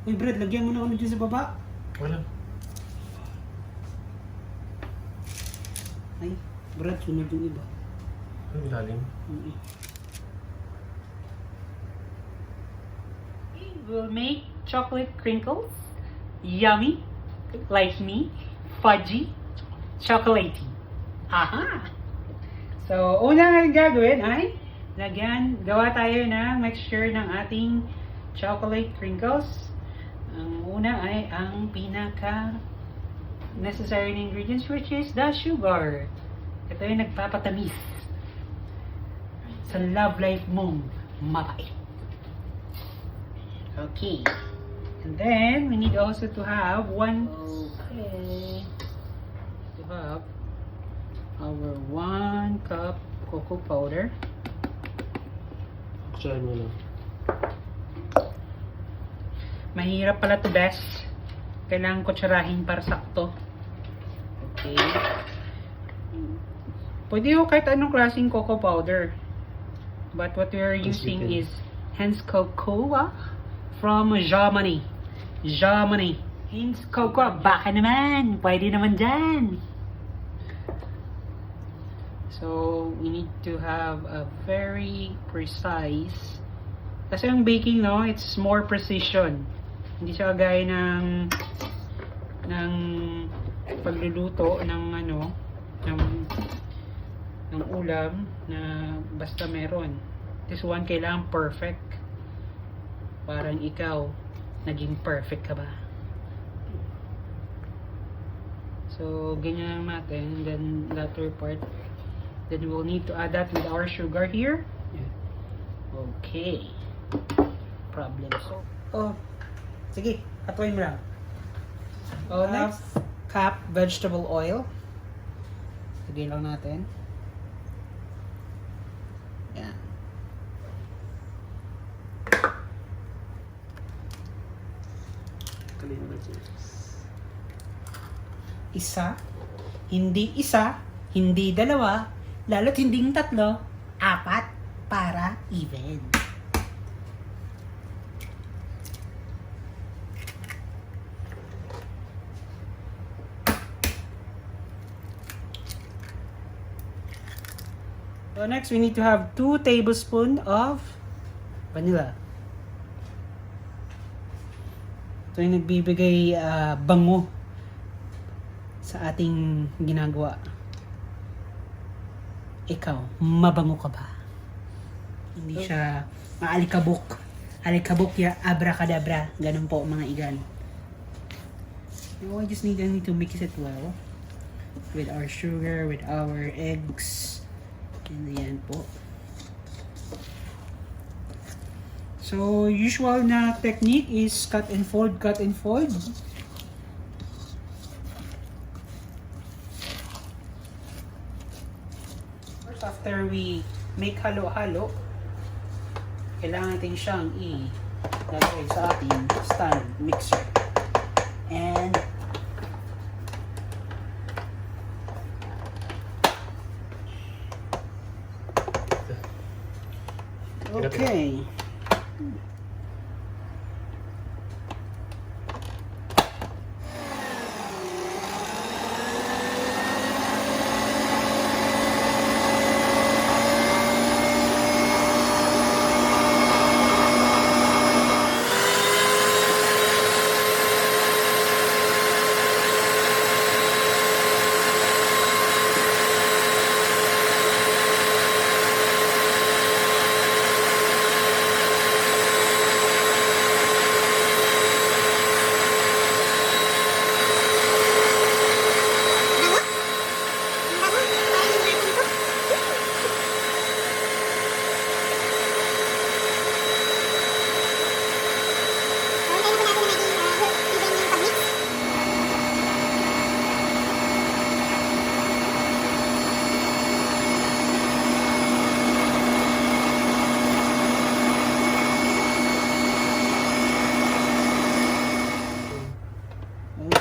Uy, Brad, lagyan mo na ano dyan sa baba. Wala. Ay, Brad, sunod yung iba. Ang ilalim. We'll make chocolate crinkles. Yummy, like me, fudgy, chocolatey. Aha! So, una nga gagawin ay gawa tayo ng mixture ng ating chocolate crinkles. Ang una ay ang pinaka necessary ingredients, which is the sugar. Ito yung nagpapatamis sa love life mong mabait. Okay. And then, we need also to have our 1 cup cocoa powder. Try mo lang. Mahirap pala to, best. Kailangan kutsarahin para sakto. Okay. Pwede yung kahit anong klaseng cocoa powder. But what we are using is Heinz cocoa from Germany. Germany. Heinz cocoa. Baka naman. Pwede naman dyan. So, we need to have a very precise. Kasi yung baking, no, it's more precision. Hindi siya gaya ng pagluluto ng ano, ng ulam na basta meron. This one kailangan perfect. Parang ikaw, naging perfect ka ba? So, ganyan lang natin. Then, latter part. Then, we'll need to add that with our sugar here. Okay. Problem solved. Oh, sige, katuloy mo lang. Oh, next, cup vegetable oil. Sige lang natin. Yan. Isa, hindi dalawa, lalo't hindi tatlo, 4 para even. So next, we need to have 2 tablespoons of vanilla. Ito yung nagbibigay bango sa ating ginagawa. Ikaw, mabango ka ba? Hindi siya maalikabok. Alikabok ya abracadabra. Ganun po mga igan. Now I just need to mix it well with our sugar, with our eggs. And ayan po. So, usual na technique is cut and fold, cut and fold. First, after we make halo-halo, kailangan natin siyang ilagay sa ating stand mixer. And okay.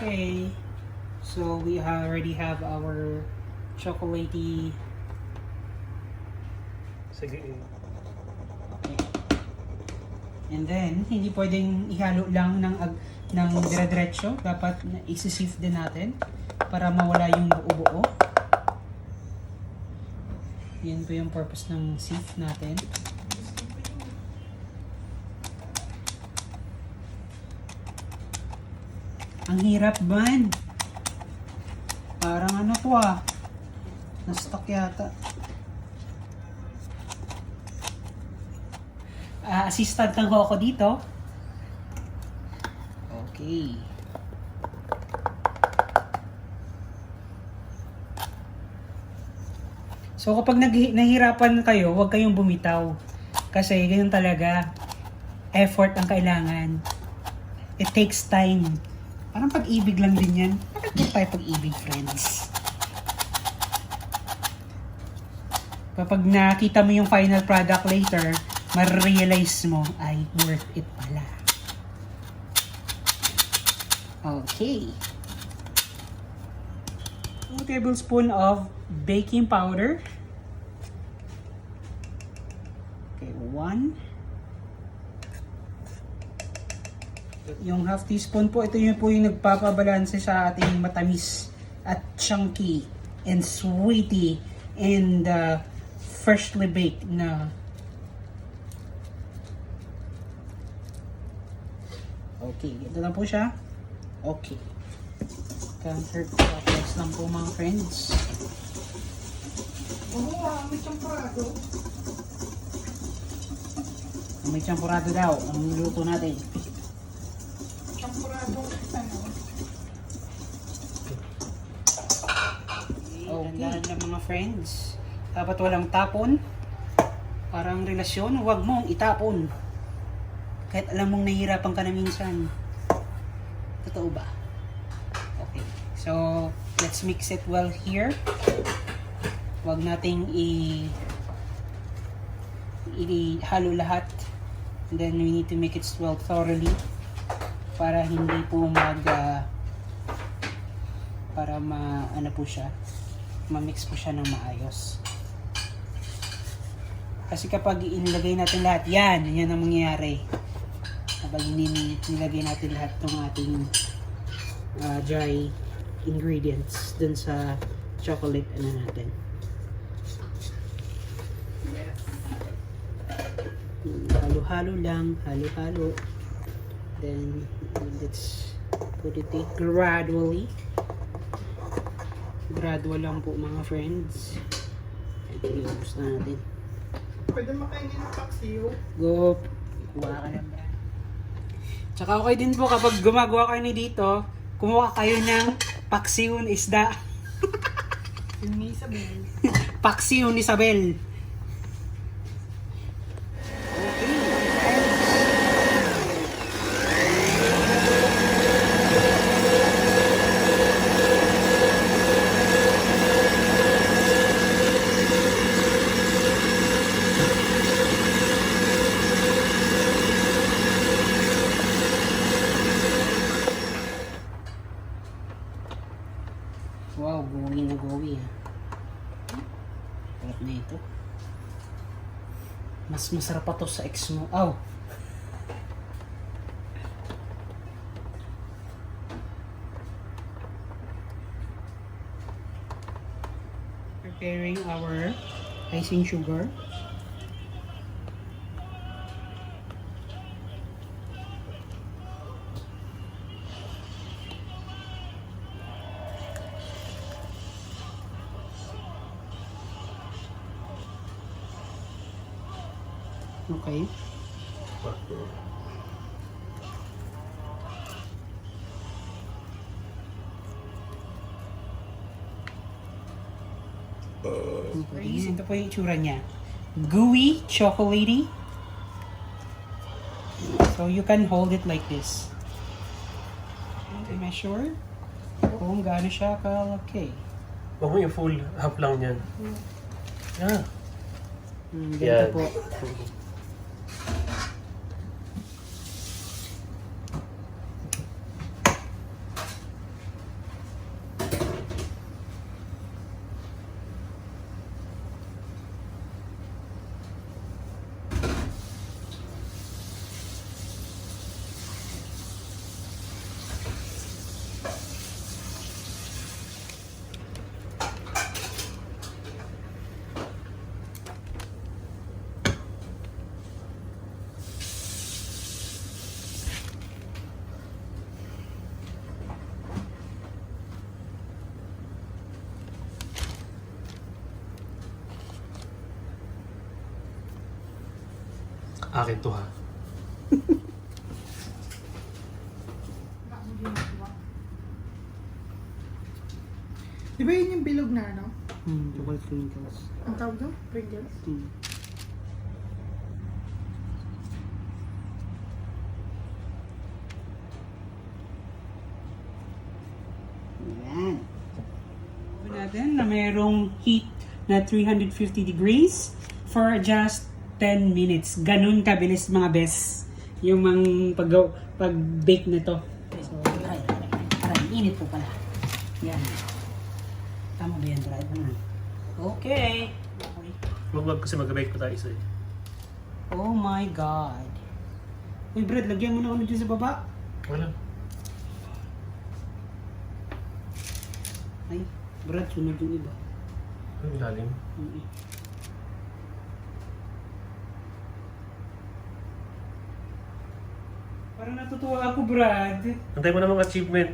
Okay, so we already have our chocolatey. Sige. And then, hindi pwedeng ihalo lang ng dire-diretso. Dapat isi-sift din natin para mawala yung buo-buo. Yan po yung purpose ng sift natin. Ang hirap man. Parang ano to na-stuck yata. Assistant lang ho ako dito. Okay. So kapag nahihirapan kayo, huwag kayong bumitaw. Kasi ganyan talaga. Effort ang kailangan. It takes time. Parang pag-ibig lang din yan. Bakit po tayo pag-ibig, friends? Kapag nakita mo yung final product later, ma-realize mo ay worth it pala. Okay. 2 tablespoons of baking powder. Okay, 1. Yung half teaspoon po, ito yun po yung nagpapabalanse sa ating matamis at chunky and sweety and freshly baked na. Okay, ito lang po siya. Okay. Counterclockwise lang po mga friends. May champurado. May champurado daw ang niluto natin. Champurado ano? Okay, dahan lang mga friends. Dapat walang tapon. Parang relasyon, huwag mong itapon. Kahit alam mong nahihirapan ka na minsan. Totoo ba? Okay. So, let's mix it well here. Huwag nating ihalo lahat. And then we need to make it swell thoroughly para hindi po ano po siya, ma-mix po siya ng maayos. Kasi kapag inilagay natin lahat, yan ang mangyayari. Kapag nilagay natin lahat ng ating dry ingredients dun sa chocolate natin. Halo-halo lang, halo-halo. Then let's put it gradually. Gradual lang po mga friends. Ito yung gusto natin. Pwede makainin ng paksiw. Go. Kuha ka lang. Tsaka okay din po kapag gumagawa kayo ni dito, kumuha kayo ng paksiw na isda. Ni Isabel. Paksiw ni Isabel. Wow, gowi na gowi Sarap na ito. Mas masarap pa to sa ex mo. Aw! Preparing our icing sugar. Okay. Okay. Ito po yung itsura niya. Gooey, chocolatey. So you can hold it like this. Okay, measure kung gaano siya kalaki. Huwag mo yung full half lang yan. Yeah. Ganito po. Akin to ha. Di ba yun yung bilog na ano? Chocolate crinkles. Ang tawag doon? Crinkles? Yan. Oven natin na mayroong heat na 350 degrees for just 10 minutes. Ganun kabilis mga bes yung pag-bake nito. So, ay, init po pala. Yan. Tama ba yan, Brad? Okay. Wag kasi mag-bake pa tayo isa eh. Oh my God. Uy, Brad, lagyan mo na ano dyan sa baba. Wala. Ay, Brad, sunod yung iba. Ang ilalim. Parang natutuwa ako, Brad. Antay mo namang achievement.